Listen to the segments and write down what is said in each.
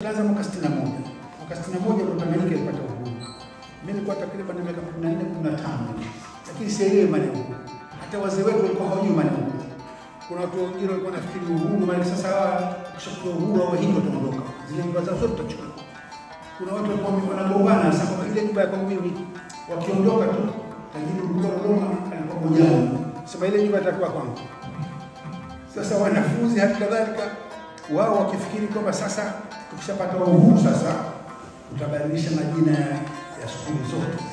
Tulianza mwaka 61. Mwaka 61 ndo Tanganyika ilipata uhuru. Mimi nilikuwa takriban miaka 14 15. Lakini sielewi maneno. Hata wazee wetu walikuwa hawajui maneno. Kuna watu wengine walikuwa nafikiri uhuru maana sasa ukishakuwa uhuru au hivyo tunaondoka. Zile nyumba za zote tutachukua. Kuna watu walikuwa wanagombana sasa kwa ile nyumba ya kwangu mimi wakiondoka tu. Tajiri mkubwa Dodoma alikuwa mjani. Sema ile nyumba itakuwa kwangu. Sasa wanafunzi hata kadhalika wao wakifikiri kwamba sasa tukishapata uhuru sasa tutabadilisha majina ya shule zote.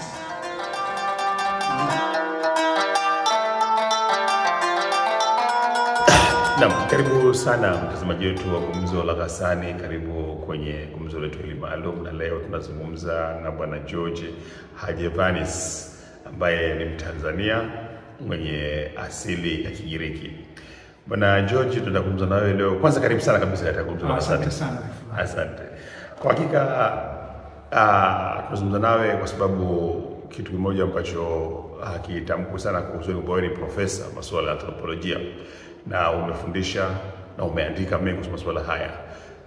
Naam, karibu sana mtazamaji wetu wa Gumzo la Ghassani, karibu kwenye gumzo letu hili maalum, na leo tunazungumza na Bwana George Hajevanis ambaye ni Mtanzania mwenye asili ya Kigiriki. Bwana George, tunazungumza nawe leo. Kwanza karibu sana kabisa katika Gumzo la Ghassani. Asante sana. Asante. Kwa hakika tunazungumza nawe kwa sababu kitu kimoja ambacho kitamku sana kuhusu wewe ni profesa masuala ya anthropolojia, na umefundisha na umeandika mengi kuhusu masuala haya,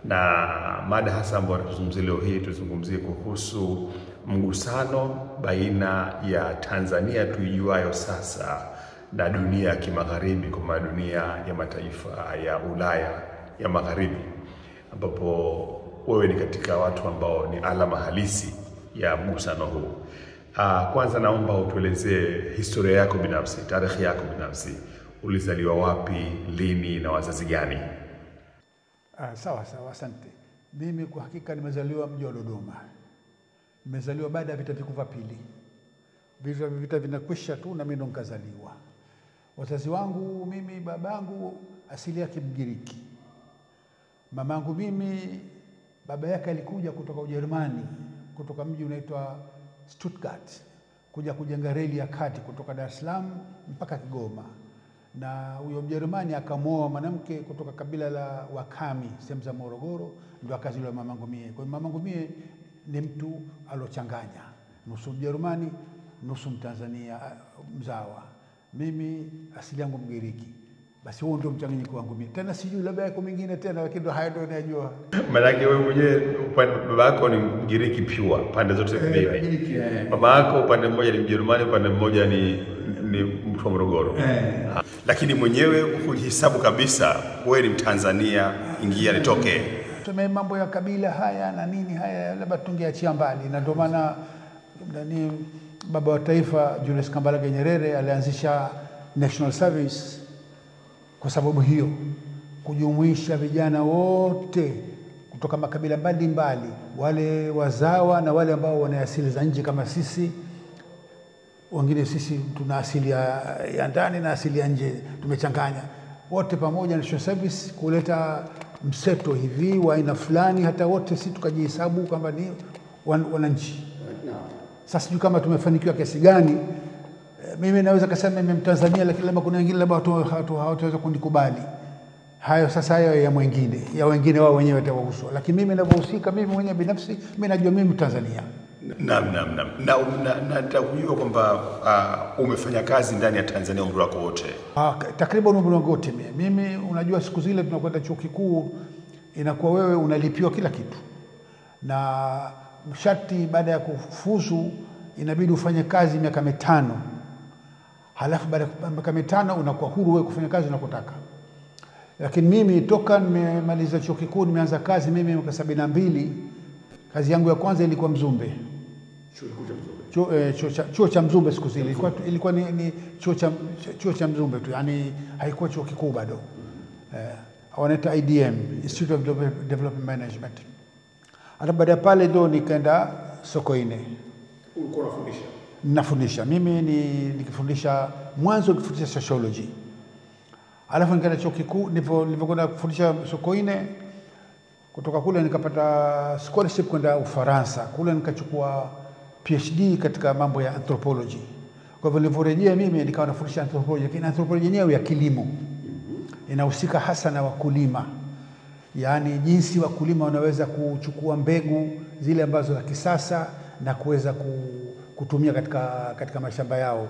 na mada hasa ambayo tunazungumzia leo hii tuzungumzie kuhusu mgusano baina ya Tanzania tuijuayo sasa na dunia ya kimagharibi, kwa dunia ya mataifa ya Ulaya ya magharibi, ambapo wewe ni katika watu ambao ni alama halisi ya mgusano huu. Kwanza naomba utuelezee historia yako binafsi, tarehe yako binafsi. Ulizaliwa wapi, lini na wazazi gani? Sawa, asante. Mimi kwa hakika nimezaliwa mji wa Dodoma. Nimezaliwa baada ya vita vikuu vya pili. Vita vinakwisha tu na mimi ndo nikazaliwa. Wazazi wangu mimi, babangu asili yake Mgiriki. Mamangu mimi baba yake alikuja kutoka Ujerumani, kutoka mji unaitwa Stuttgart, kuja kujenga reli ya kati kutoka Dar es Salaam mpaka Kigoma. Na huyo Mjerumani akamuoa mwanamke kutoka kabila la Wakami, sehemu za Morogoro, ndio akazaliwa mamangu mie. Kwa hiyo mamangu mie ni mtu alochanganya, nusu Mjerumani, nusu Mtanzania mzawa. Mimi asili yangu Mgiriki. Basi huo ndio mchanganyiko wangu mimi. Tena sijui labda yako mingine tena, lakini ndio hayo ndio ninajua. Maana wewe mwenyewe baba yako ni Mgiriki pure, pande zote mbili. Mama yako upande mmoja ni Mjerumani, upande mmoja ni mtu wa Morogoro. Lakini mwenyewe ukihesabu kabisa wewe ni Mtanzania, ingia nitoke. Tume mambo ya kabila haya na nini haya labda tungeachia mbali, na ndio maana ni baba wa taifa Julius Kambarage Nyerere alianzisha National Service kwa sababu hiyo, kujumuisha vijana wote kutoka makabila mbalimbali, wale wazawa na wale ambao wana asili za nje kama sisi. Wengine sisi tuna asili ya ndani na asili ya nje, tumechanganya wote pamoja. National Service kuleta mseto hivi wa aina fulani, hata wote sisi tukajihesabu kwamba ni wananchi. Sasa sijui kama tumefanikiwa kiasi gani. Mimi naweza kusema mimi Mtanzania, lakini labda kuna wengine labda hawataweza kunikubali. Hayo sasa hayo ya mwingine, ya wengine wao wenyewe watawahusu. Lakini mimi ninavyohusika mimi mwenyewe binafsi, mimi najua mimi Mtanzania. Naam. Na nitakujua kwamba umefanya kazi ndani ya Tanzania umri wako wote. Takriban umri wangu wote. Mimi unajua siku zile tunakwenda chuo kikuu inakuwa wewe unalipiwa kila kitu. Na msharti baada ya kufuzu inabidi ufanye kazi miaka 5. Halafu baada ya miaka 5 unakuwa huru wewe kufanya kazi unakotaka. Lakini mimi toka nimemaliza chuo kikuu nimeanza kazi mimi mwaka 72. Kazi yangu ya kwanza ilikuwa Mzumbe. Chuo cha Mzumbe siku zile. Ilikuwa ni chuo cha Mzumbe tu, yani haikuwa chuo kikuu bado. Wanaita IDM, Institute of Development Management. Hata baada ya pale ndo nikaenda Sokoine. Ulikuwa unafundisha? Nafundisha. Mimi nikifundisha mwanzo nikifundisha sociology. Alafu nikaenda chuo kikuu, nilipokwenda kufundisha Sokoine, kutoka kule nikapata scholarship kwenda Ufaransa. Kule nikachukua PhD katika mambo ya anthropology. Kwa hivyo niliporejea mimi nikawa nafundisha anthropology, lakini anthropology yenyewe ya kilimo. Inahusika hasa na wakulima. Yaani jinsi wakulima wanaweza kuchukua mbegu zile ambazo za kisasa na kuweza kutumia katika mashamba yao.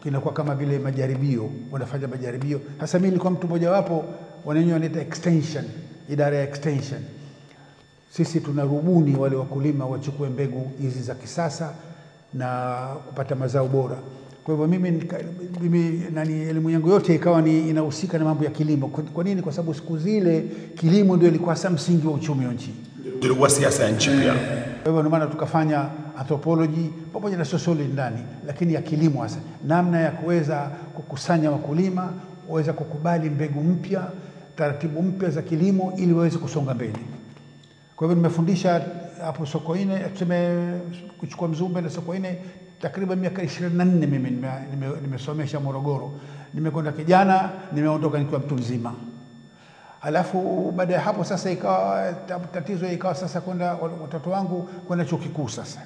Inakuwa kama vile majaribio, wanafanya majaribio. Hasa mimi nilikuwa mtu mmoja wapo wanenyewe wanaita extension, idara ya extension. sisi tunarubuni wale wakulima wachukue mbegu hizi za kisasa na kupata mazao bora. Kwa hivyo mimi elimu yangu yote ikawa ni inahusika na mambo ya kilimo. Kwa nini? Kwa sababu siku zile kilimo ndio ilikuwa hasa msingi wa uchumi wa nchi. Ilikuwa siasa ya nchi pia. Kwa hivyo ndio maana tukafanya anthropology pamoja na sociology ndani, lakini ya kilimo hasa. Namna ya kuweza kukusanya wakulima, waweza kukubali mbegu mpya, taratibu mpya za kilimo ili waweze kusonga mbele. Kwa hivyo nimefundisha hapo Sokoine, kuchukua Mzumbe na Sokoine takriban miaka 24 mimi nimesomesha Morogoro. Nimekwenda kijana, nimeondoka nikiwa mtu mzima. Alafu baada ya hapo sasa ikawa tatizo ikawa sasa kwenda watoto wangu kwenda chuo kikuu sasa.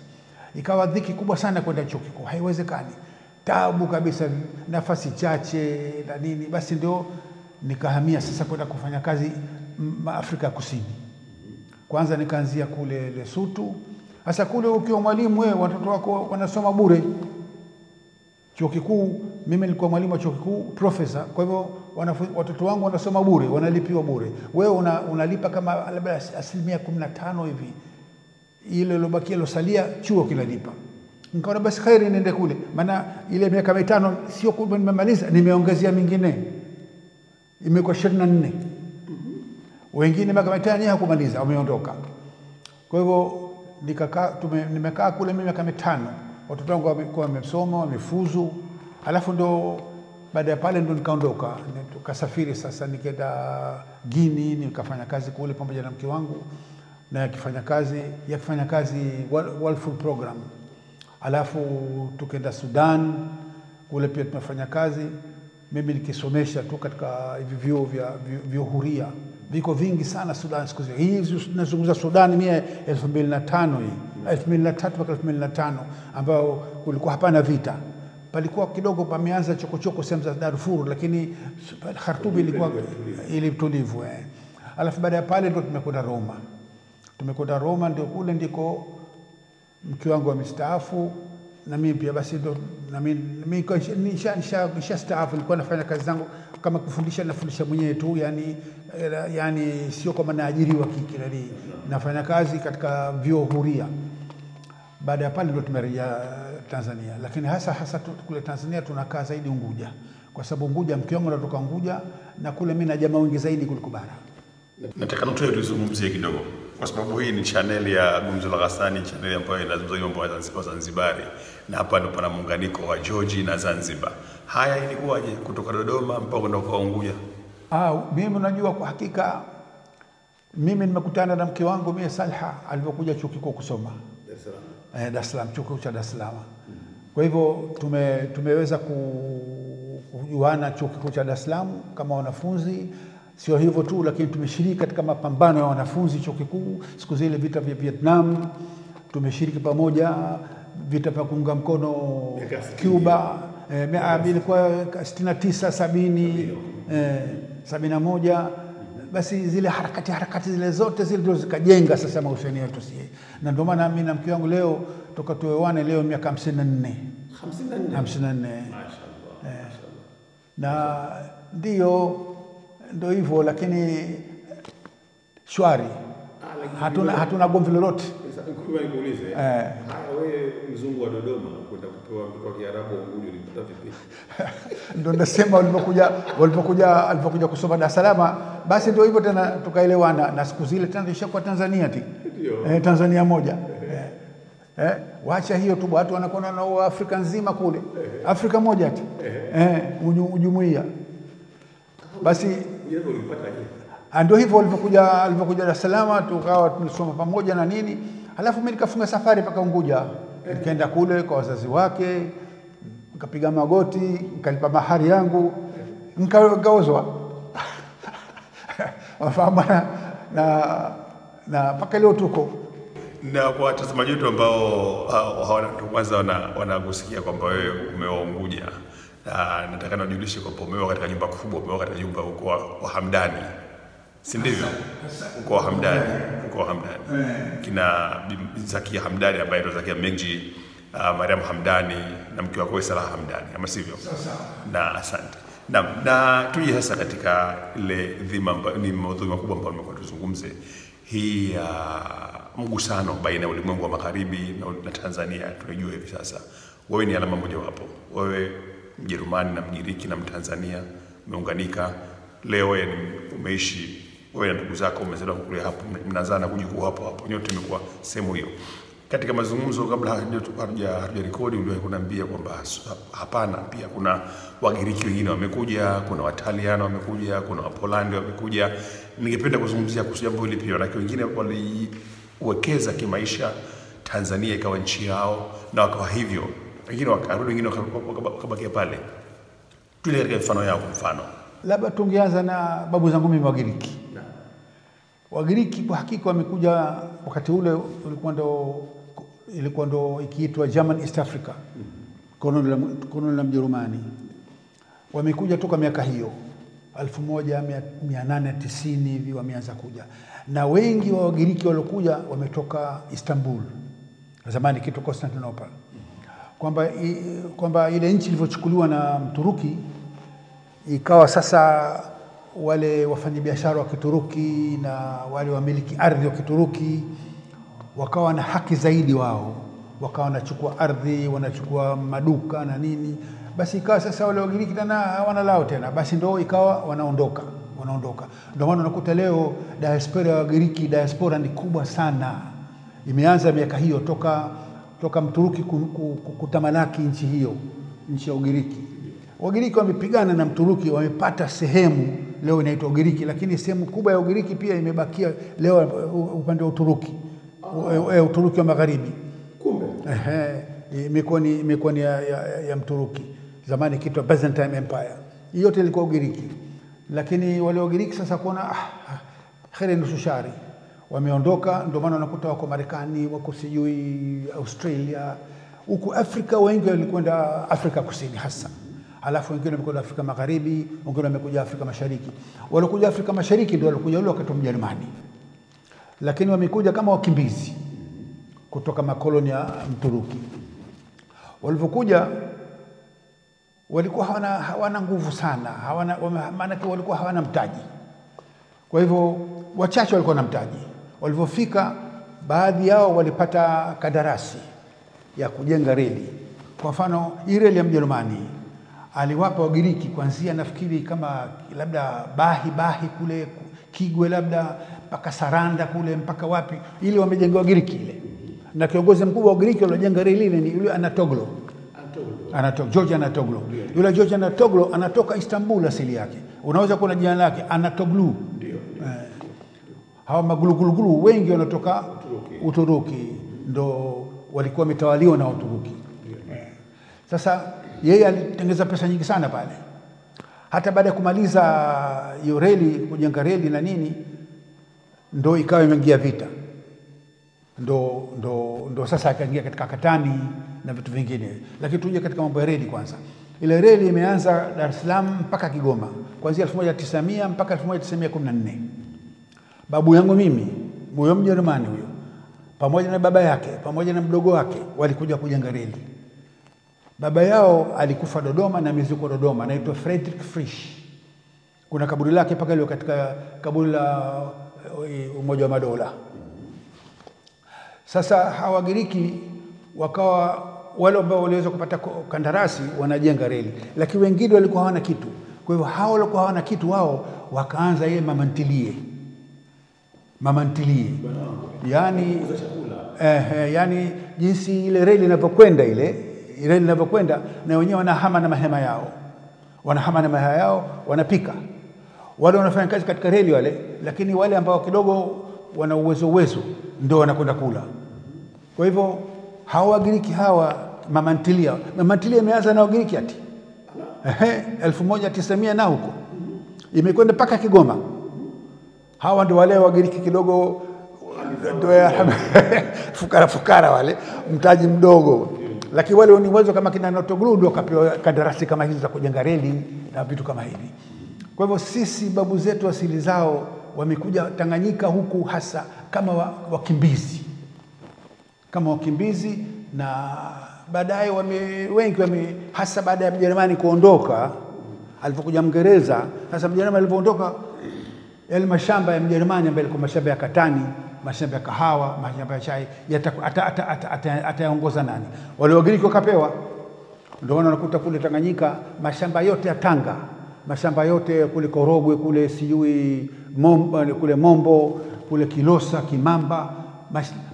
Ikawa dhiki kubwa sana kwenda chuo kikuu. Haiwezekani. Taabu kabisa, nafasi chache na nini. Basi ndio nikahamia sasa kwenda kufanya kazi Afrika Kusini. Kwanza nikaanzia kule Lesotho. Sasa kule ukiwa mwalimu wewe watoto wako wanasoma bure. Chuo kikuu, mimi nilikuwa mwalimu wa chuo kikuu, profesa. Kwa hivyo watoto wangu wanasoma bure, wanalipiwa bure. Wewe unalipa kama labda 15% hivi. Ile iliyobakia losalia chuo kinalipa. Nikaona basi khairi niende kule. Maana ile miaka 5 sio kwamba nimemaliza, nimeongezea mingine. Imekuwa 24. Wengine miaka 5 hakumaliza, wameondoka. Kwa hivyo nimekaa kule mimi miaka 5. Watoto wangu wamekuwa wamesoma, wamefuzu. Alafu ndo baada ya pale ndo nikaondoka. Tukasafiri sasa nikaenda Guinea, nikafanya kazi kule pamoja na mke wangu na yakifanya kazi World Food Program. Alafu tukaenda Sudan, kule pia tumefanya kazi. Mimi nikisomesha tu katika hivi vyuo huria. Viko vingi sana Sudan siku hizi. Hii nazungumza Sudan mimi 2005 hii. 2003 mpaka 2005 ambao kulikuwa hapana vita. Palikuwa kidogo pameanza chokochoko sehemu za Darfur, lakini Khartoum ilikuwa tulivu. Alafu baada ya pale ndo tumekwenda Roma ndio kule ndiko mke wangu amestaafu na mimi pia basi ndo na mimi nishastaafu. Nilikuwa nafanya kazi zangu kama nafundisha mwenyewe tu, yani sio kama naajiriwa kikirani. Nafanya kazi katika vyuo huria. Baada ya pale ndo tumerejea Tanzania, lakini hasa kule Tanzania tunakaa zaidi Unguja, kwa sababu Unguja mke wangu anatoka Unguja na kule mimi na jamaa wengi zaidi kuliko bara. Nataka tuzungumzie kidogo kwa sababu hii ni channel ya Gumzo la Ghassani, channel ambayo inazungumzia mambo ya Zanzibari, na hapa ndipo pana muunganiko wa George na Zanzibar. Haya ilikuwaje kutoka Dodoma mpaka kwenda kwa Unguja? Mimi unajua kwa hakika mimi nimekutana na mke wangu mimi Salha alipokuja chuo kikuu kusoma Dar es Salaam, chuo kikuu cha Dar es Salaam. Kwa hivyo tumeweza kujuana chuo kikuu cha Dar es Salaam kama wanafunzi. Sio hivyo tu, lakini tumeshiriki katika mapambano ya wanafunzi chuo kikuu siku zile vita vya Vietnam. Tumeshiriki pamoja vita vya kuunga mkono Cuba, ilikuwa 69 71. Basi zile harakati zile zote zile ndio zikajenga sasa mahusiano yetu sisi. Na ndio maana mimi na mke wangu leo toka tuoane leo miaka 54. 54. Mashaallah. Na ndio hivyo, lakini shwari. Hatuna gomvi lolote. Sasa nikuulize, wewe mzungu wa Dodoma kwenda kupewa kwa Kiarabu Unguja ulipata vipi? Ndio nasema alipokuja kusoma Dar es Salaam, basi ndio hivyo tena tukaelewana, na siku zile tena ishakuwa Tanzania tu. Tanzania moja. Waacha hiyo tu, watu wanakuwa na Afrika nzima kule. Afrika moja tu. Jumuiya. Basi ndio hivyo alipokuja Dar es Salaam tukawa tunasoma pamoja na nini. Halafu mimi nikafunga safari mpaka Unguja. Nikaenda kule kwa wazazi wake, nikapiga magoti, nikalipa mahari yangu, nikaozwa. Wafahamu na mpaka leo tuko. Na kwa watazamaji wetu ambao hawana kwanza wanakusikia kwamba wewe umeoa Unguja. Nataka najulishe kwamba umeoa katika nyumba kubwa, umeoa katika nyumba huko wa Hamdani. Si ndivyo? Huko Hamdani. Kina Zakia Hamdani ambaye ndo Zakia Mengi, Mariam Hamdani na mke wake Salah Hamdani, ama sivyo? Na asante. Na tuje sasa katika ile dhima ni maudhui makubwa ambayo nimekuwa tuzungumze hii ya mgusano baina ya ulimwengu wa magharibi na Tanzania tunajua hivi sasa. Wewe ni alama moja wapo. Wewe Mjerumani na Mgiriki na Mtanzania umeunganika. Leo wewe umeishi, wewe na ndugu zako umezaliwa kule hapo, mnazana kujukuu hapo. Nyote mmekuwa sehemu hiyo. Katika mazungumzo kabla hatuja rekodi uliwahi kuniambia kwamba hapana, pia kuna Wagiriki wengine wamekuja, kuna Wataliano wamekuja, kuna Wapolandi wamekuja. Ningependa kuzungumzia kuhusu jambo hili pia, na wengine waliwekeza kimaisha Tanzania ikawa nchi yao na wakawa hivyo. Wengine wakarudi, wengine wakabakia pale. Tule katika mfano yao, kwa mfano. Labda tungeanza na babu zangu mimi Wagiriki. Wagiriki kwa hakika wamekuja wakati ule ilikuwa ndo ikiitwa German East Africa. Koloni la Mjerumani. Wamekuja toka miaka hiyo 1890 hivi wameanza kuja. Na wengi wa Wagiriki waliokuja wametoka Istanbul. Zamani kitu Constantinople. Kwamba ile nchi ilivyochukuliwa na Mturuki ikawa sasa wale wafanyabiashara wa Kituruki na wale wamiliki ardhi wa Kituruki wakawa na haki zaidi wao, wakawa wanachukua ardhi, wanachukua maduka na nini. Basi ikawa sasa wale Wagiriki tena hawana lao tena, basi ndio ikawa wanaondoka. Ndio maana unakuta leo diaspora ya Wagiriki, diaspora ni kubwa sana. Imeanza miaka hiyo toka Mturuki kutamalaki nchi hiyo, nchi ya Ugiriki. Wagiriki wamepigana na Mturuki, wamepata sehemu leo inaitwa Ugiriki, lakini sehemu kubwa ya Ugiriki pia imebakia leo upande wa Uturuki. Uturuki wa magharibi. Kumbe imekuwa ni ya Mturuki. Zamani kitu Byzantine Empire. Yote ilikuwa Ugiriki. Lakini wale Wagiriki sasa kuona kheri nusu shari, wameondoka. Ndio maana unakuta wako Marekani, wako sijui Australia, huku Afrika wengi walikwenda Afrika Kusini hasa. Alafu wengine wamekuja Afrika Magharibi, wengine wamekuja Afrika Mashariki. Walikuja Afrika Mashariki ndio walikuja wale wakati wa Mjerumani. Lakini wamekuja kama wakimbizi kutoka makoloni ya Mturuki. Walipokuja walikuwa hawana nguvu sana, maana walikuwa hawana mtaji. Kwa hivyo wachache walikuwa na mtaji. Walipofika baadhi yao walipata kandarasi ya kujenga reli. Kwa mfano, hii reli ya Mjerumani aliwapa Wagiriki kuanzia nafikiri kama labda Bahi kule Kigwe, labda mpaka Saranda kule mpaka wapi, ili wamejenga Wagiriki ile. Na kiongozi mkubwa wa Wagiriki aliyojenga reli ile ni yule Anatoglo. George Anatoglo. Yule George Anatoglo anatoka Istanbul asili yake. Unaweza kuona jina lake Anatoglu. Ndio. Hawa magulugulu wengi wanatoka Uturuki. Ndo walikuwa wametawaliwa na Uturuki. Sasa yeye alitengeza pesa nyingi sana pale. Hata baada ya kumaliza hiyo reli, kujenga reli na nini, ndo ikawa imeingia vita. Ndo sasa akaingia katika katani na vitu vingine. Lakini tuje katika mambo ya reli kwanza. Ile reli imeanza Dar es Salaam mpaka Kigoma kuanzia 1900 mpaka 1914. Babu yangu mimi, huyo Mjerumani huyo, pamoja na baba yake, pamoja na mdogo wake walikuja kujenga reli. Baba yao alikufa Dodoma na amezikwa Dodoma, anaitwa Friedrich Frisch. Kuna kaburi lake paka leo katika kaburi la Umoja wa Madola. Sasa hawa Wagiriki wakawa wale ambao waliweza kupata kandarasi wanajenga reli, lakini wengine walikuwa hawana kitu. Kwa hivyo hao walikuwa hawana kitu, wao wakaanza ile mamantilie. Yani jinsi ile reli inavyokwenda na wenyewe wanahama na mahema yao, wanapika. Wale wanafanya kazi katika reli wale, lakini wale ambao kidogo wana uwezo ndio wanakwenda kula. Kwa hivyo hawa Wagiriki hawa mamantilia imeanza na Wagiriki ati 1900 na huko imekwenda mpaka Kigoma. Hawa ndio wale Wagiriki kidogo ndio fukara wale, mtaji mdogo. Lakini wale ni uwezo kama kina Anatoglu ndio kapewa kandarasi kama hizo za kujenga reli na vitu kama hivi. Kwa hivyo sisi babu zetu asili zao wamekuja Tanganyika huku hasa kama wakimbizi na baadaye wengi hasa baada ya Mjerumani kuondoka, alipokuja Mngereza. Sasa Mjerumani alipoondoka Yale mashamba ya Mjerumani ambayo yalikuwa mashamba ya katani, mashamba ya kahawa, mashamba ya chai, ataongoza nani? Wale Wagiriki wakapewa. Ndio unakuta kule Tanganyika mashamba yote ya Tanga, mashamba yote kule Korogwe, kule sijui kule Mombo, kule Kilosa, Kimamba,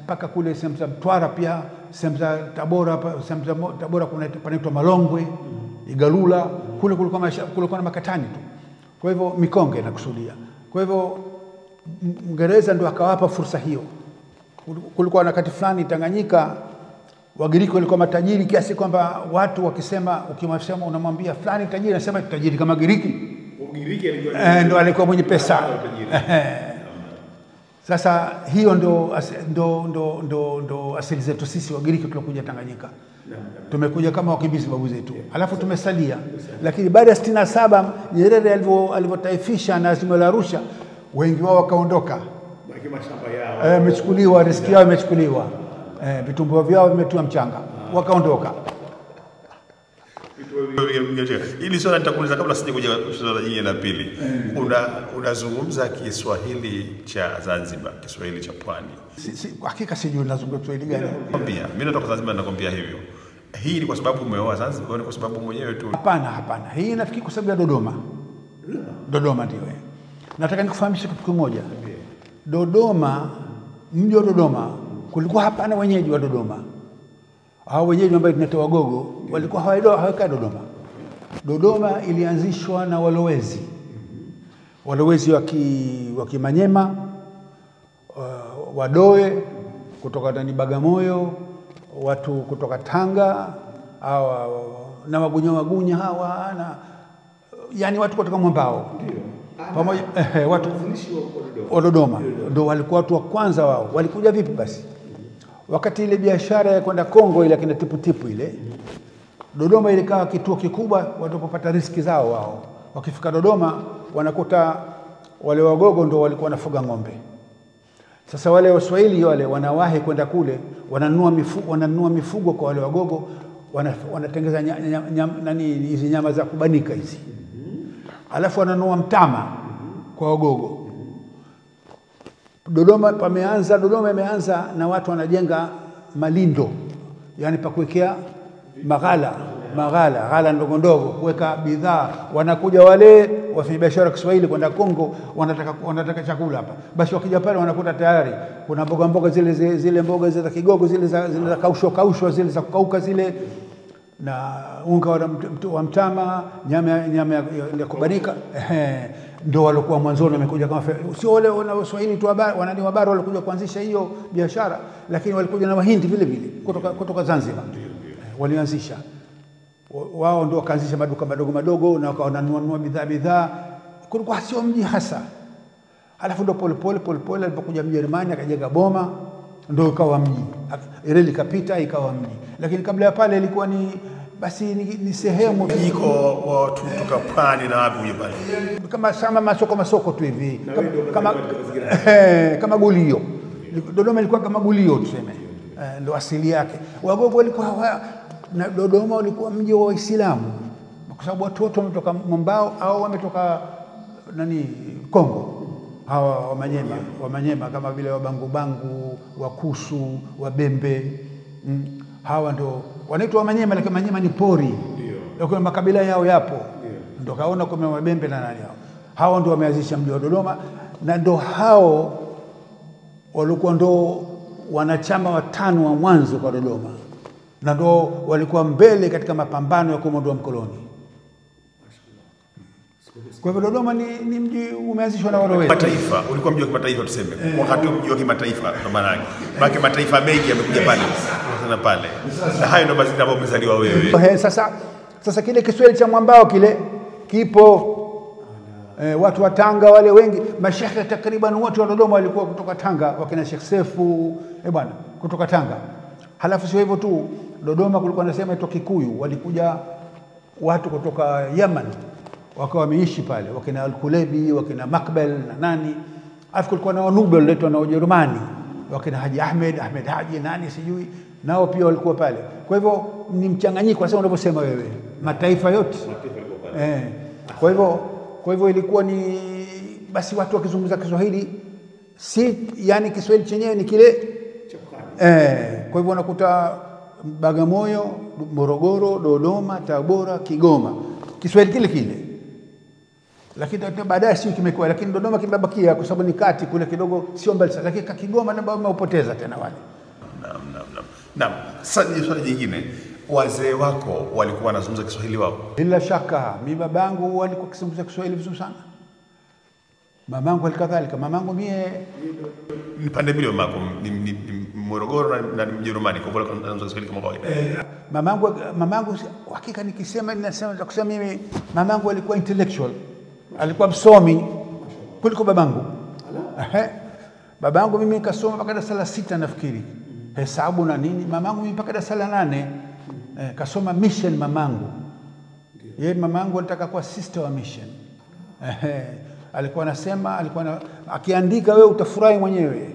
mpaka kule sehemu za Mtwara, pia sehemu za Tabora, kuna panaitwa Malongwe, Igalula, kule kulikuwa na makatani tu. Kwa hivyo mikonge nakusudia. Kwa hivyo Mngereza ndio akawapa fursa hiyo. Kulikuwa na wakati fulani Tanganyika Wagiriki walikuwa matajiri kiasi kwamba watu wakisema, ukimwasema unamwambia fulani tajiri, anasema tajiri kama Giriki. Ugiriki alikuwa ndio alikuwa mwenye pesa. Sasa hiyo ndo asili zetu sisi Wagiriki tuliokuja Tanganyika. Tumekuja kama wakimbizi babu zetu. Alafu tumesalia. Lakini baada ya 67 Nyerere alivyotaifisha na Azimio la Arusha, wengi wao wakaondoka. Baki mashamba yao. Imechukuliwa, riski yao imechukuliwa. Vitumbua vyao vimetiwa mchanga, wakaondoka. Hili swala nitakuuliza kabla sije kuja swala jingine la pili. Unazungumza Kiswahili cha Zanzibar, Kiswahili cha Pwani. Hakika sijui nazungumza Kiswahili gani. Nakwambia, mimi natoka Zanzibar nakwambia hivyo. Hii ni kwa sababu umeoa Zanzibar, ni kwa sababu mwenyewe tu? Hapana. Hii nafikiri kwa sababu ya Dodoma. Dodoma ndio. Nataka nikufahamishe kitu kimoja. Dodoma, mji wa Dodoma, kulikuwa hapana wenyeji wa Dodoma. Hao wenyeji ambao tunaita Wagogo walikuwa hawakai Dodoma. Dodoma ilianzishwa na walowezi. Walowezi wa Kimanyema, Wadoe kutoka ndani Bagamoyo, watu kutoka Tanga, na Magunya hawa, na yani watu kutoka Mwambao. Pamoja watu wa Dodoma ndio walikuwa watu wa kwanza wao. Walikuja vipi basi? Wakati ile biashara ya kwenda Kongo ile kina tipu ile, Dodoma ilikawa kituo kikubwa watu kupata riziki zao wao. Wakifika Dodoma wanakuta wale Wagogo ndio walikuwa wanafuga ng'ombe. Sasa wale Waswahili wale wanawahi kwenda kule, wananunua mifugo kwa wale Wagogo, wanatengeza hizi nyama za kubanika hizi. Alafu wananunua mtama kwa Wagogo. Dodoma imeanza na watu wanajenga malindo, yani pa kuwekea maghala ndogo kuweka bidhaa. Wanakuja wale wafanyabiashara Kiswahili kwenda Kongo, wanataka chakula hapa. Basi wakija pale wanakuta tayari kuna mboga zile mboga za Kigogo zile za kaushwa zile za kukauka zile, na unga wa mtama, nyama ya kubanika. Ndio walikuwa mwanzoni wamekuja kama sio wale Waswahili tu wanani habari walikuja kuanzisha hiyo biashara, lakini walikuja na Wahindi vile kutoka Zanzibar. Walianzisha wao, ndio wakaanzisha maduka madogo na wananunua bidhaa. Kulikuwa sio mji hasa. Alafu ndio pole alipokuja Mjerumani akajenga boma, ndio ikawa mji. Reli kapita ikawa mji. Lakini kabla ya pale ilikuwa ni sehemu iko watu kutoka Pwani na wapi huko pale. Kama masoko tu hivi. Kama Gulio. Dodoma ilikuwa kama Gulio tuseme. Ndio asili yake. Wagogo walikuwa na Dodoma ulikuwa mji wa Waislamu. Kwa sababu watu wote wametoka Mwambao au wametoka Kongo. Hawa Wamanyema kama vile Wabangu, Wakusu, Wabembe. Hawa ndio wanaitwa Wamanyema, lakini Manyema ni pori. Ndio makabila yao yapo. Ndio kaona kwa Wabembe na nani hao. Hawa ndio wameanzisha mji wa Dodoma, na ndio hao walikuwa ndio wanachama watano wa mwanzo kwa Dodoma. Na ndio walikuwa mbele katika mapambano ya kumondoa mkoloni. Kwa hivyo Dodoma ni mji umeanzishwa na walowezi. Mataifa, ulikuwa mji wa kimataifa tuseme. Wakati mji wa kimataifa ndo maana yake. Baki mataifa mengi yamekuja pale. Na pale. Na hayo ndo mazingira ambayo umezaliwa wewe. Sasa kile Kiswahili cha Mwambao kile kipo. Watu wa Tanga wale wengi, mashehe takriban wote wa Dodoma walikuwa kutoka Tanga, wakina Sheikh Sefu, kutoka Tanga. Halafu sio hivyo tu, Dodoma kulikuwa nasema ito Kikuyu, walikuja watu kutoka Yemen wakawa wameishi pale, wakina Al-Kulebi, wakina Makbel na nani. Alafu kulikuwa na Wanubi waliletwa na Ujerumani, wakina Haji Ahmed Haji nani sijui, nao pia walikuwa pale. Kwa hivyo ni mchanganyiko kwa sababu unavyosema wewe, mataifa yote. Kwa hivyo ilikuwa basi watu wakizungumza Kiswahili si yani Kiswahili chenyewe ni kile kwa hivyo unakuta Bagamoyo, Morogoro, Dodoma, Tabora, Kigoma Kiswahili kile kile, lakini baadaye sio kimekuwa, lakini Dodoma kimebakia kwa sababu ni kati kule kidogo sio mbali sana, lakini Kigoma ndio wameupoteza tena wale. Naam. Sasa ni swali jingine, wazee wako walikuwa wanazungumza Kiswahili wao? Bila shaka mimi babangu alikuwa akizungumza Kiswahili vizuri sana, mamangu alikadhalika. Mamangu mie ni pande mbili, mamako ni Morogoro na ni Mjerumani, kwa hivyo anazungumza Kiswahili kama kawaida. Mamangu hakika nikisema ninasema kusema mimi mamangu alikuwa intellectual, alikuwa msomi kuliko babangu. Babangu mimi nikasoma mpaka darasa la 6 nafikiri, hesabu na nini. Mamangu mimi mpaka darasa la 8 kasoma mission. Mamangu alitaka kuwa sister wa mission. Alikuwa anasema, akiandika wewe utafurahi mwenyewe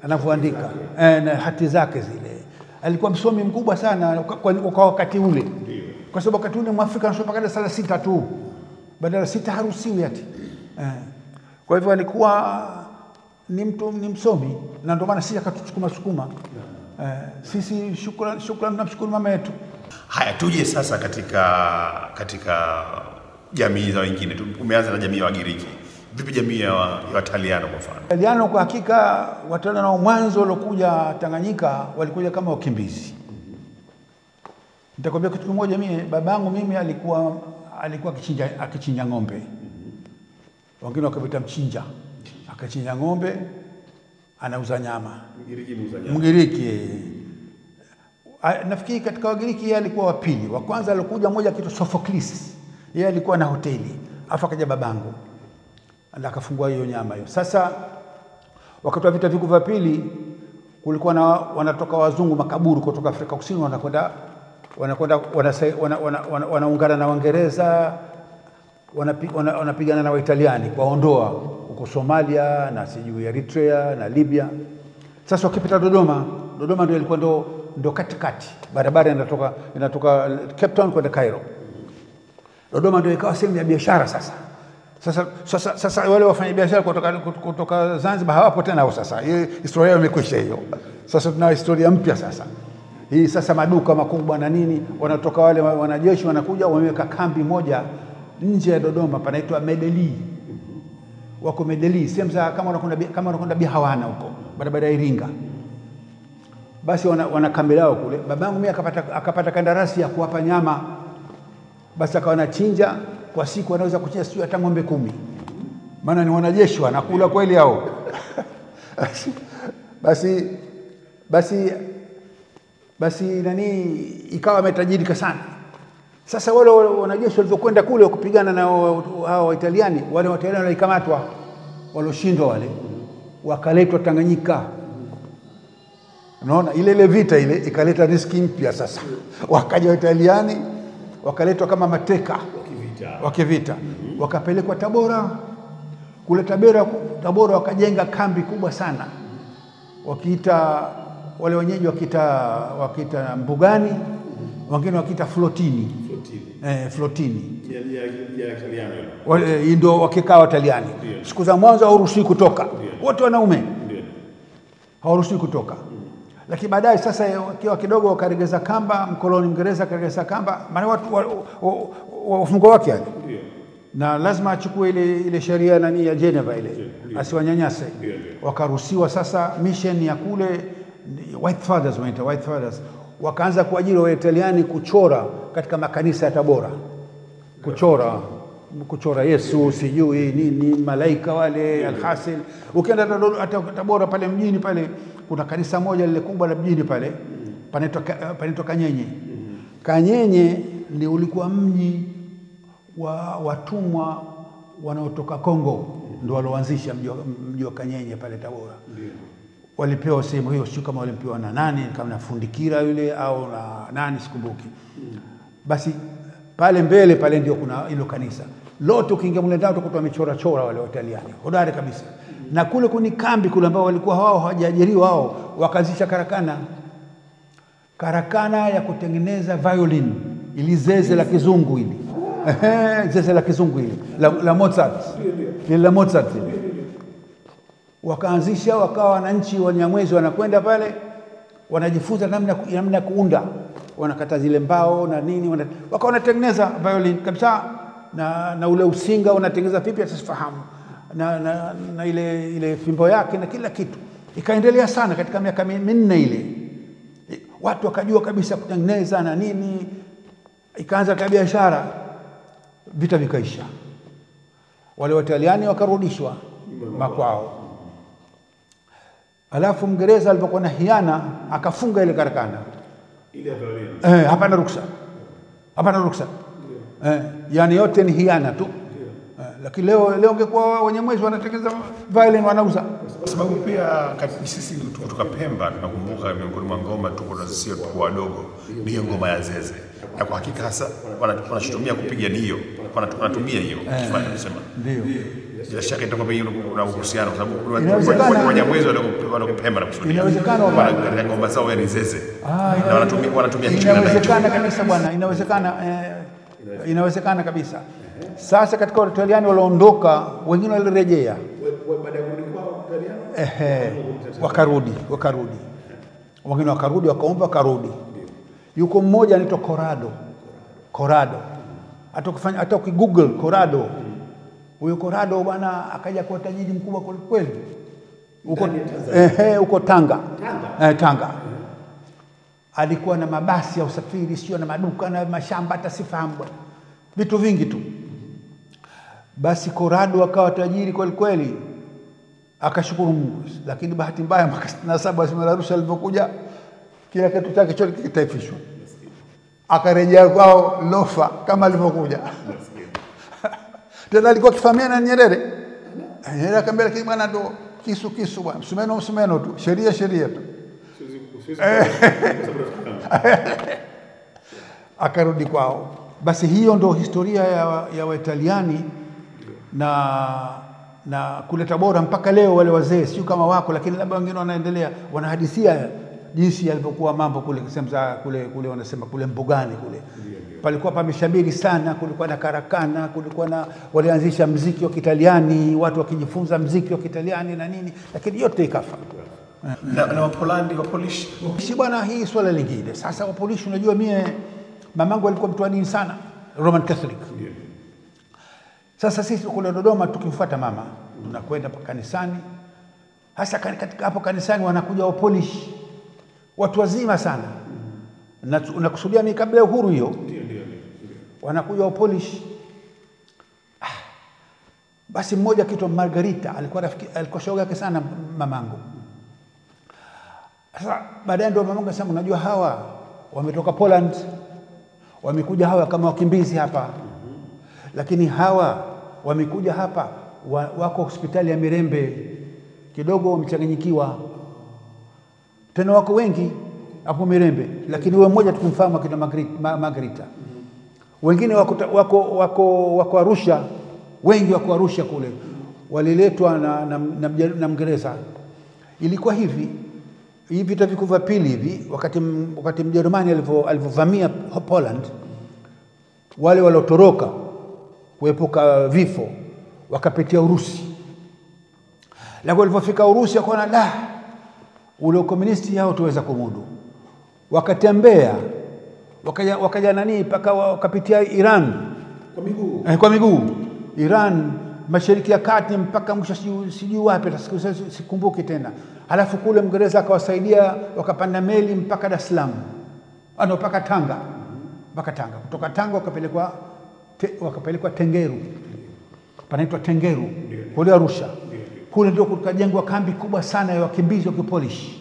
anavyoandika na hati zake zile. Alikuwa msomi mkubwa sana kwa wakati ule, kwa sababu wakati ule Mwafrika anasoma mpaka darasa la 6 tu, badala 6 haruhusiwi ati. Kwa hivyo alikuwa ni msomi, na ndio maana sisi akatuchukuma. Sisi shukrani namshukuru mama yetu. Haya, tuje sasa katika jamii za wengine. Umeanza na jamii ya Wagiriki. Vipi jamii ya Wataliano kwa mfano? Wataliano kwa hakika, Wataliano mwanzo waliokuja Tanganyika walikuja kama wakimbizi. Nitakwambia kitu kimoja, babangu mimi alikuwa akichinja ng'ombe. Wengine wakapita mchinja, akachinja ng'ombe, anauza nyama. Mgiriki. Nafikiri katika Wagiriki yeye alikuwa wa pili. Wa kwanza alikuja mmoja kitu Sophocles. Yeye alikuwa na hoteli. Afa kaja babangu, akafungua hiyo nyama hiyo. Sasa wakati wa vita vikuu vya pili kulikuwa na wanatoka wazungu makaburu kutoka Afrika Kusini, wanaungana na Waingereza, wanapigana na Waitaliani kuwaondoa huko Somalia na sijui Eritrea na Libya. Sasa wakipita Dodoma ndio ilikuwa ndo katikati, barabara inatoka Cape Town kwenda Cairo. Dodoma ndio ikawa sehemu ya biashara sasa. Sasa wale wafanya biashara kutoka Zanzibar hawapo tena hao sasa. Hii historia imekwisha hiyo. Sasa tuna historia mpya sasa. Hii sasa maduka makubwa na nini, wanatoka wale wanajeshi wanakuja, wameweka kambi moja nje ya Dodoma panaitwa Medeli. Wako Medeli, sehemu za kama unakwenda Bihawana huko, barabara ya Iringa. Basi wana kambi lao kule. Babangu mimi akapata kandarasi ya kuwapa nyama. Basi akawa anachinja kwa siku, anaweza kuchinja sio hata ng'ombe 10. Maana ni wanajeshi wanakula kweli hao. Basi nani ikawa ametajirika sana. Sasa wale wanajeshi walipokwenda kule kupigana na hao Waitaliani, wale Waitaliani walikamatwa, walioshindwa wale, wakaletwa Tanganyika. Unaona ile vita ile ikaleta riski mpya sasa. Wakaja Waitaliani wakaletwa kama mateka wakivita. Wakapelekwa Tabora. Kule Tabora wakajenga kambi kubwa sana. Wakiita wale wenyeji wakiita Mbugani, wengine wakiita Flotini. Flotini. Ya Italiano. Ndio wakikaa Wataliani. Siku za mwanzo hawaruhusiwi kutoka. Wote wanaume. Hawaruhusiwi kutoka. Lakini baadaye sasa kiwa kidogo wakaregeza kamba, mkoloni Mwingereza akaregeza kamba, maana watu wafungwa wake yani. Na lazima achukue ile sheria nani ya Geneva ile, asiwanyanyase. Wakaruhusiwa sasa mission ya kule White Fathers wanaita White Fathers. Wakaanza kuajiri Waitaliani kuchora katika makanisa ya Tabora. Kuchora Yesu, sijui nini, malaika wale, alhasil. Ukienda Tabora pale mjini pale, kuna kanisa moja lile kubwa la mjini pale, panaitwa Kanyenye. Kanyenye ni ulikuwa mji wa watumwa wanaotoka Kongo, ndio walioanzisha mji wa Kanyenye pale Tabora. Walipewa sehemu hiyo, sio kama walipewa na nani, kama na Fundikira yule au na nani sikumbuki. Basi pale mbele pale ndio kuna hilo kanisa. Lote ukiingia mle ndani utakuta wamechora wale Waitaliani. Hodari kabisa. Na kule kuni kambi kule ambao walikuwa hao hawajaajiriwa hao, wakaanzisha karakana ya kutengeneza violin, ili zeze la kizungu hili. Zeze la kizungu hili la Mozart. La Mozart. wakaanzisha, wakawa wananchi wa Nyamwezi wanakwenda pale wanajifunza namna kuunda, wanakata zile mbao na nini, wakawa wanatengeneza violin kabisa, na ule usinga wanatengeneza vipi asifahamu, na ile fimbo yake na kila kitu. Ikaendelea sana katika miaka 4 ile, watu wakajua kabisa kutengeneza na nini, ikaanza kwa biashara. Vita vikaisha, wale Wataliani wakarudishwa makwao. Alafu Mngereza alipokuwa na hiana akafunga ile karakana ile violin. Hapana ruksa. Yani yote ni hiana tu. Lakini leo ungekuwa wenye mwezi wanatengeneza violin wanauza. Kwa sababu pia sisi kutoka Pemba tunakumbuka miongoni mwa ngoma tuko na sisi tu wadogo ni ngoma ya zeze. Na kwa hakika hasa wanachotumia kupiga ni hiyo. Wanatumia hiyo kufanya kusema. Ndio. Bila shaka itakuwa pengine kuna uhusiano kwa sababu wenye mwezi wanakupemba na kusudia. Inawezekana katika ngoma zao ni zeze. Na wanatumia hicho. Inawezekana kabisa bwana, inawezekana kabisa. Sasa katika Wataliani walioondoka, wengine walirejea. Baada ya kurudi kwao Wataliani wakarudi. Wengine wakarudi wakaomba karudi. Yuko mmoja anaitwa Corrado. Hata ukigoogle Corrado, huyo Corrado bwana akaja kuwa tajiri mkubwa kweli. Uko Tanga. Tanga. Alikuwa na mabasi ya usafiri, sio na maduka na mashamba, hata sifahamu bwana. Vitu vingi tu. Basi Corrado akawa tajiri kweli. Akashukuru Mungu. Lakini bahati mbaya mwaka 67 Simela Arusha alipokuja, kila kitu chake chote kitaifishwa. Akarejea kwao lofa kama alivyokuja. Tena alikuwa kifahamiana na Nyerere. Nyerere akamwambia lakini bwana ndo kisu bwana. Msumeno tu. Sheria tu. Akarudi kwao. Basi hiyo ndo historia ya Waitaliani na kuleta bora mpaka leo. Wale wazee sio kama wako, lakini labda wengine wanaendelea wanahadithia jinsi yalivyokuwa mambo kule kusema kule wanasema kule Mbugani kule. Palikuwa pameshabiri sana, kulikuwa na karakana, kulikuwa na walianzisha muziki wa Kitaliani, watu wakijifunza muziki wa Kitaliani na nini, lakini yote ikafa. Na Wapolandi, Wapolish. Si bwana, hii swala lingine. Sasa Wapolish, unajua mie mamangu alikuwa mtu wa dini sana, Roman Catholic. Sasa sisi kule Dodoma tukimfuata mama, tunakwenda kanisani. Hasa katika hapo kanisani wanakuja Wapolish, watu wazima sana. Nakusudia ni kabla ya uhuru hiyo. Wanakuja Wapolish. Basi mmoja kitu Margarita alikuwa shoga yake sana mamangu. Sasa baadaye ndio mamangu akasema unajua hawa wametoka Poland, wamekuja hawa kama wakimbizi hapa. Lakini hawa wamekuja hapa wako hospitali ya Mirembe, kidogo wamechanganyikiwa. Tena wako wengi hapo Mirembe, lakini wewe mmoja tukumfahamu akina Margarita. Wengine wako Arusha, wengi wako Arusha kule. Waliletwa na Mngereza. Ilikuwa hivi vita vikuu vya pili hivi, wakati Mjerumani alivyovamia Poland, wale walotoroka kuepuka vifo wakapitia Urusi. Lakini walipofika Urusi wakaona ule komunisti hao tuweza kumudu. Wakatembea wakaja mpaka wakapitia Iran kwa miguu. Iran, Mashariki ya Kati mpaka mwisho sijui wapi, sikumbuki tena. Halafu kule Mngereza akawasaidia, wakapanda meli mpaka Dar es Salaam. Mpaka Tanga. Kutoka Tanga wakapelekwa Tengeru. Panaitwa Tengeru kule Arusha. Kule ndio kukajengwa kambi kubwa sana ya wakimbizi wa Kipolish.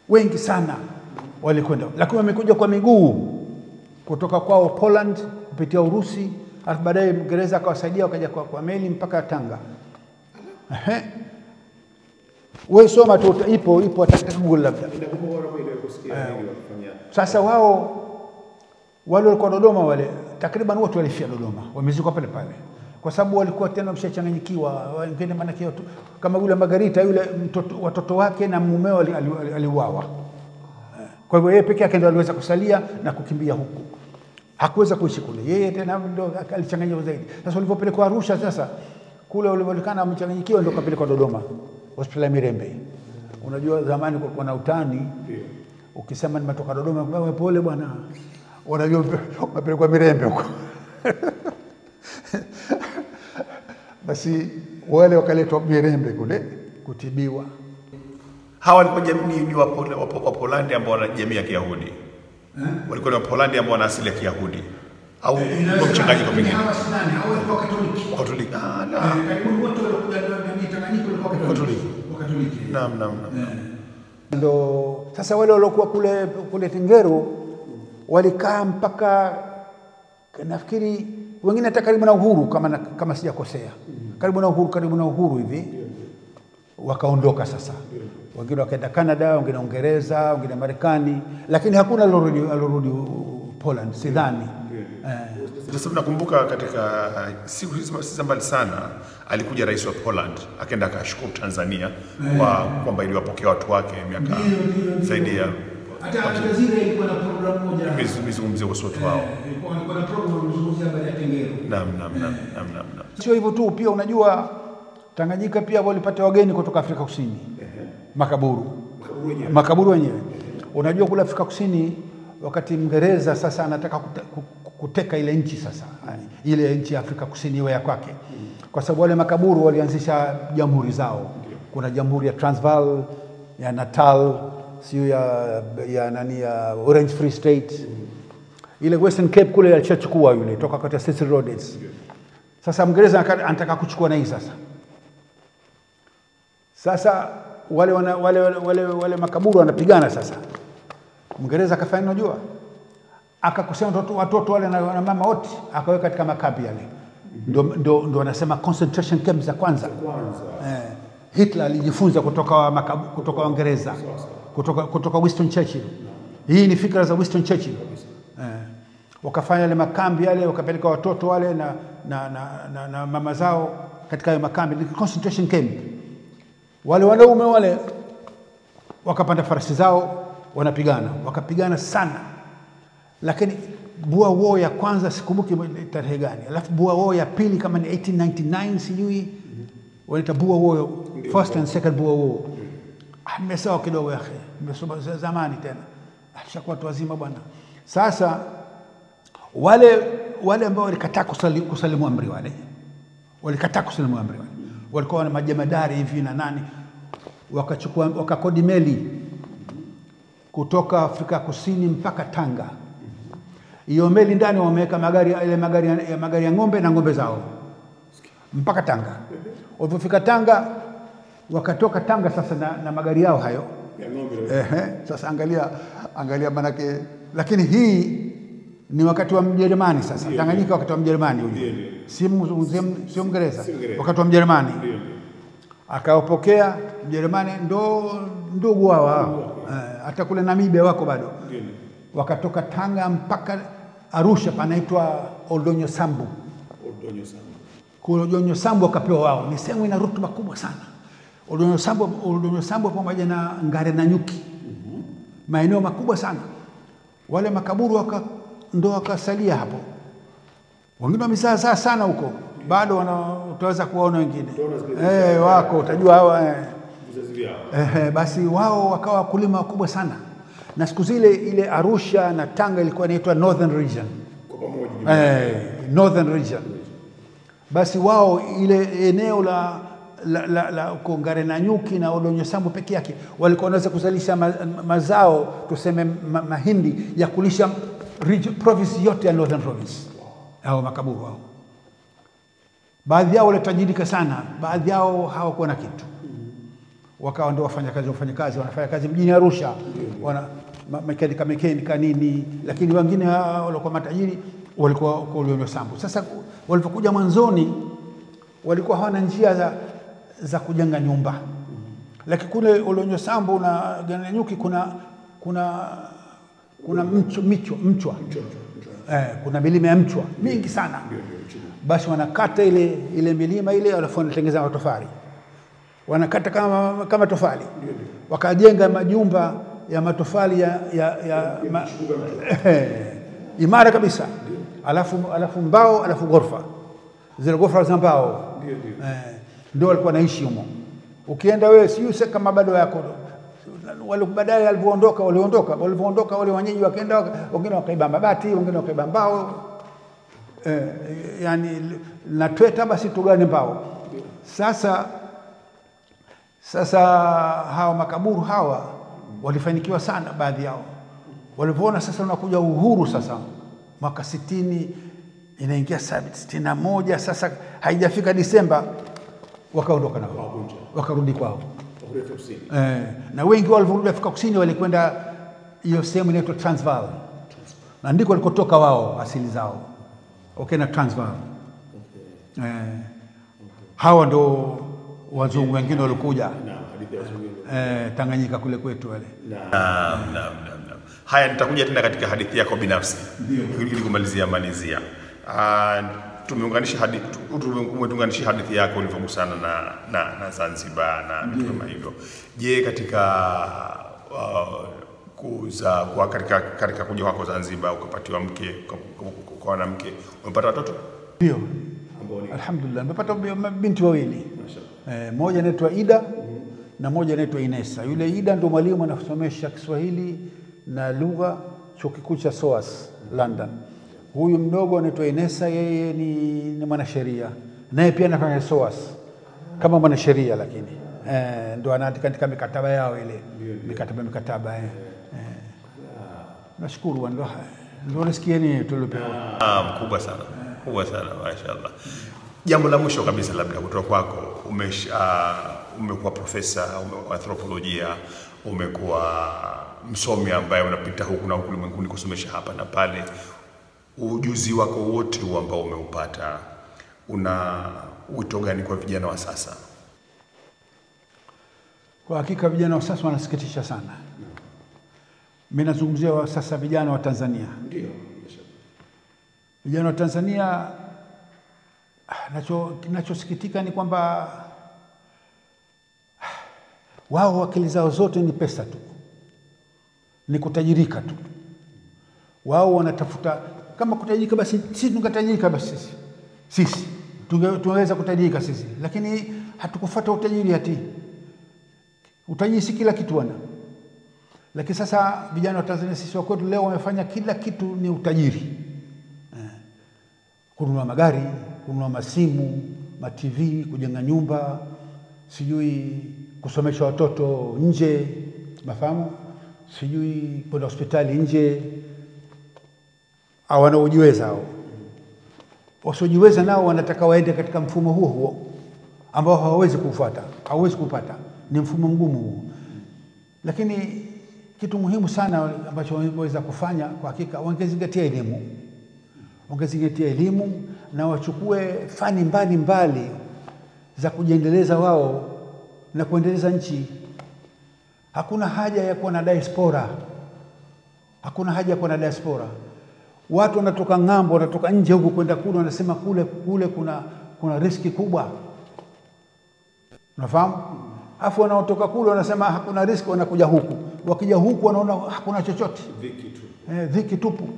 Wengi sana walikwenda. Lakini wamekuja kwa miguu kutoka kwao Poland kupitia Urusi, alafu baadaye Mngereza akawasaidia wakaja kwa meli mpaka Tanga. Wewe soma tu, ipo atakata Google labda. Sasa wao wale walikuwa Dodoma, wale takriban wote walifia Dodoma, wamezikwa pale pale. Kwa sababu walikuwa tena wameshachanganyikiwa, wengine maana yake kama yule Margarita, yule watoto wake na mumeo aliuawa. Kwa hivyo yeye peke yake ndio aliweza kusalia na kukimbia huku. Hakuweza kuishi kule. Yeye tena ndio alichanganywa zaidi. Sasa walipopelekwa Arusha, sasa kule walionekana wamechanganyikiwa, ndio kapelekwa Dodoma. hospitali ya Mirembe. Unajua zamani kulikuwa na utani, ukisema nimetoka Dodoma, wewe pole bwana, unajua umepelekwa Mirembe huko. Basi wale wakaletwa Mirembe kule kutibiwa. Hawa walikuwa jamii wa Polandi ambao wana jamii ya Kiyahudi. Walikuwa ni Polandi ambao wana asili ya Kiyahudi au kwa mchanganyiko mwingine. Hao walikuwa Katoliki. Katoliki. Na Karibu wote walikuwa jamii Tanganyika walikuwa Katoliki. Naam. Ndio sasa wale waliokuwa kule Tengeru walikaa mpaka nafikiri wengine hata karibu na uhuru kama sijakosea. Karibu na uhuru hivi wakaondoka sasa. Wengine wakaenda Canada, wengine Uingereza, wengine Marekani, lakini hakuna alorudi Poland sidhani. Sasa nakumbuka katika siku hizi mbali sana alikuja rais wa Poland akaenda akashukuru Tanzania kwamba iliwapokea watu wake miaka zaidi ya hata zile ilikuwa na program moja mizungumzio kwa watu wao. Ilikuwa na program mzungumzia habari ya Tengeru. Naam. Sio hivyo tu, pia unajua Tanganyika pia walipata wageni kutoka Afrika Kusini. Makaburu wenyewe. Unajua kule Afrika Kusini wakati Mngereza sasa anataka kuteka ile nchi sasa, ile nchi ya Afrika Kusini iwe ya kwake. Kwa sababu wale makaburu walianzisha jamhuri zao. Kuna jamhuri ya Transvaal, ya Natal, sio ya Orange Free State. Ile Western Cape kule alichukua yule toka kati ya Cecil Rhodes. Sasa Mngereza anataka kuchukua na hii sasa. Sasa wale makaburu wanapigana sasa. Mngereza akafanya unajua? Akakusanya watoto wale na mama wote akaweka katika makambi yale. Ndio wanasema concentration camps za kwanza. Hitler alijifunza kutoka Uingereza, kutoka Winston Churchill. Hii ni fikra za Winston Churchill. Wakafanya yale makambi yale, wakapeleka watoto wale na mama zao katika hayo makambi, concentration camp. Wale wanaume wale wakapanda farasi zao wakapigana sana. Lakini Boer War ya kwanza sikumbuki tarehe gani. Alafu Boer War ya pili kama ni 1899 sijui. Wanaita Boer War, first and second Boer War. Nimesahau kidogo yake. Nimesoma zamani tena. Ashakuwa watu wazima bwana. Sasa wale ambao walikataa kusalimu amri walikuwa na majemadari hivi na nani, wakakodi meli kutoka Afrika Kusini mpaka Tanga. Hiyo meli ndani wameweka magari ya ng'ombe na ng'ombe zao mpaka Tanga. Walipofika Tanga wakatoka Tanga sasa na magari yao hayo ya ng'ombe. Sasa angalia manake, lakini hii ni wakati wa Mjerumani sasa. Tanganyika wakati wa Mjerumani huyo. Sio Mngereza. Wakati wa Mjerumani. Akawapokea Mjerumani ndo ndugu wao. Hata kule Namibia wako bado. Wakatoka Tanga mpaka Arusha panaitwa Oldonyo Sambu. Oldonyo Sambu wakapewa wao. Ni sehemu ina rutuba kubwa sana. Oldonyo Sambu pamoja na Ngare na Nyuki. Maeneo makubwa sana. Wale makaburu ndo wakasalia hapo. Wengine wamesaa sana huko. Bado utaweza kuwaona wengine. Wako utajua hawa basi wao wakawa wakulima wakubwa sana. Na siku zile ile Arusha na Tanga ilikuwa inaitwa Northern Region. Kwa pamoja. Northern Region. Basi wao ile eneo la Ngare na Nyuki na Oldonyo Sambu peke yake walikuwa wanaweza kuzalisha mazao tuseme mahindi ya kulisha province yote ya Northern Province. Hao makaburu hao. Baadhi yao walitajirika sana, baadhi yao hawakuwa na kitu. Wakawa ndio wafanyakazi wanafanya kazi mjini Arusha, wana mekanika nini, lakini wengine walikuwa matajiri walikuwa kwa Oldonyo Sambu. Sasa walipokuja mwanzoni walikuwa hawana njia za kujenga nyumba. Lakini kule Oldonyo Sambu na Ngare na Nyuki kuna mchwa. Kuna milima ya mchwa mingi sana. Basi wanakata ile milima ile alafu wanatengeneza matofali. Wanakata kama tofali. Wakajenga majumba ya matofali imara kabisa. Alafu mbao, alafu ghorofa. Zile ghorofa za mbao. Ndio walikuwa naishi humo. Ukienda wewe sio kama bado yako wale baadaye walivyoondoka wale wenyeji wakaenda, wengine wakaiba mabati, wengine wakaiba mbao, yani na tweta basi tugane mbao. Sasa hawa makaburu hawa walifanikiwa sana baadhi yao. Walipoona sasa unakuja uhuru sasa mwaka 60 inaingia 61, sasa haijafika Disemba wakaondoka nao. Wakarudi kwao. Na wengi walivyorudi Afrika Kusini walikwenda hiyo sehemu inaitwa Transvaal. Na ndiko walikotoka wao asili zao. Na Transvaal. Hawa ndo wazungu wengine walikuja. Tanganyika kule kwetu wale. Haya, nitakuja tena katika hadithi yako binafsi ili kumalizia. Tumeunganisha hadithi yako ulivyogusana na Zanzibar na vitu kama hivyo. Je, katika katika kuja kwako Zanzibar ukapatiwa mke, kwa mwanamke, umepata watoto? Ndio. Alhamdulillah, nimepata binti wawili. Moja anaitwa Ida na moja anaitwa Inesa. Yule Ida ndio mwalimu anasomesha Kiswahili na lugha chuo kikuu cha SOAS London. Huyu mdogo anaitwa Inesa, yeye ni mwanasheria. Naye pia anafanya SOAS kama mwanasheria, lakini ndio anaandika mikataba yao ile, mikataba. Nashukuru ndio nasikieni tulipewa. Mkubwa sana mashaallah. Jambo la mwisho kabisa labda kutoka kwako, umekuwa profesa wa anthropolojia, umekuwa msomi ambaye unapita huku na huku ulimwenguni kusomesha hapa na pale. Ujuzi wako wote ambao umeupata, una wito gani kwa vijana wa sasa? Kwa hakika vijana wa sasa wanasikitisha sana. Mimi nazungumzia sasa vijana wa Tanzania. Ndio. Vijana wa Tanzania, ninachosikitika ni kwamba wao akili zao zote ni pesa tu, ni kutajirika tu. Wao wanatafuta kama kutajirika, basi sisi tungetajirika, basi sisi tungeweza kutajirika sisi, lakini hatukufuata utajiri. Utajiri si kila kitu bwana. Lakini sasa vijana wa Tanzania sisi wakwetu leo wamefanya kila kitu ni utajiri. Kununua magari, kununua masimu, ma-TV, kujenga nyumba, sijui kusomesha watoto nje, mafahamu, sijui kwenda hospitali nje. Wanaojiweza hao. Wasiojiweza nao wanataka waende katika mfumo huo ambao hawawezi kufuata, hawawezi kupata. Ni mfumo mgumu huo. Lakini kitu muhimu sana ambacho waweza kufanya kwa hakika, wangezingatia elimu na wachukue fani mbalimbali za kujiendeleza wao na kuendeleza nchi. Hakuna haja ya kuwa na diaspora. Watu wanatoka ng'ambo, wanatoka nje huku kwenda kule, wanasema kule kuna riski kubwa. Unafahamu? Afu wanaotoka kule wanasema hakuna riski, wanakuja huku. Wakija huku wanaona hakuna chochote. Dhiki tupu.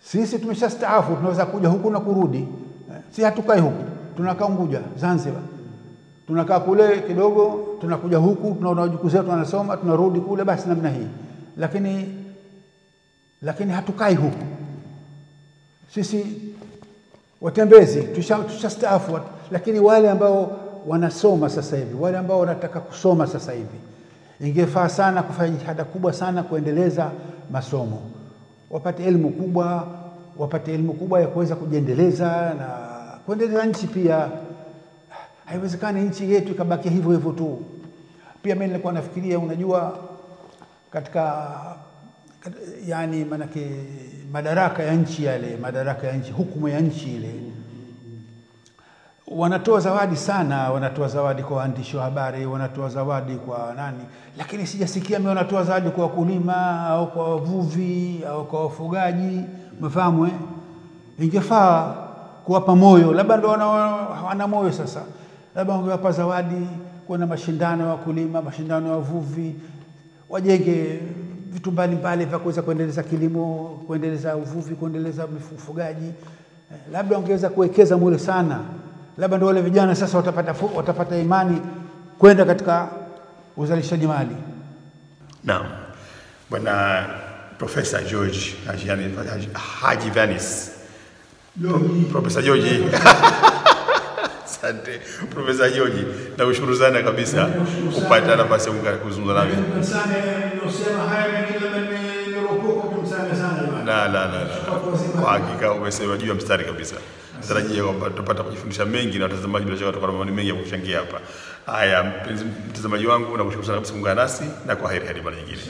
Sisi tumeshastaafu, tunaweza kuja huku na kurudi. Si hatukai huku. Tunakaa Unguja, Zanzibar. Tunakaa kule kidogo, tunakuja huku, tunaona wajukuu zetu wanasoma, tunarudi kule, basi namna hii. Lakini hatukai huku. Sisi watembezi, tushastaafu, lakini wale ambao wanasoma sasa hivi, wale ambao wanataka kusoma sasa hivi, ingefaa sana kufanya jitihada kubwa sana kuendeleza masomo. Wapate elimu kubwa ya kuweza kujiendeleza na kuendeleza nchi pia. Haiwezekani nchi yetu ikabaki hivyo tu. Pia mimi nilikuwa nafikiria, unajua, katika yani manake madaraka ya nchi, hukumu ya nchi ile, wanatoa zawadi sana, wanatoa zawadi kwa waandishi wa habari, wanatoa zawadi kwa nani, lakini sijasikia mimi wanatoa zawadi kwa wakulima au kwa wavuvi au kwa wafugaji. Mfahamu ingefaa kuwapa moyo, labda ndio wana moyo sasa, labda wangewapa zawadi, kuna mashindano ya wakulima, mashindano ya wavuvi, wajenge vitu mbalimbali vya kuweza kuendeleza kilimo, kuendeleza uvuvi, kuendeleza ufugaji. Labda wangeweza kuwekeza mule sana. Labda ndio wale vijana sasa watapata imani kwenda katika uzalishaji mali. Naam. Bwana Profesa George Haji Vanis. Profesa George. Asante Profesa George, na ushukuru sana kabisa kupata nafasi ya kuzungumza nami. La. Kwa hakika umesema juu ya mstari kabisa. Natarajia kwamba tutapata kujifundisha mengi na watazamaji bila shaka tutakuwa na mambo mengi ya kuchangia hapa. Haya, mtazamaji wangu, nakushukuru sana kwa kuungana nasi na kwaheri hadi mara nyingine.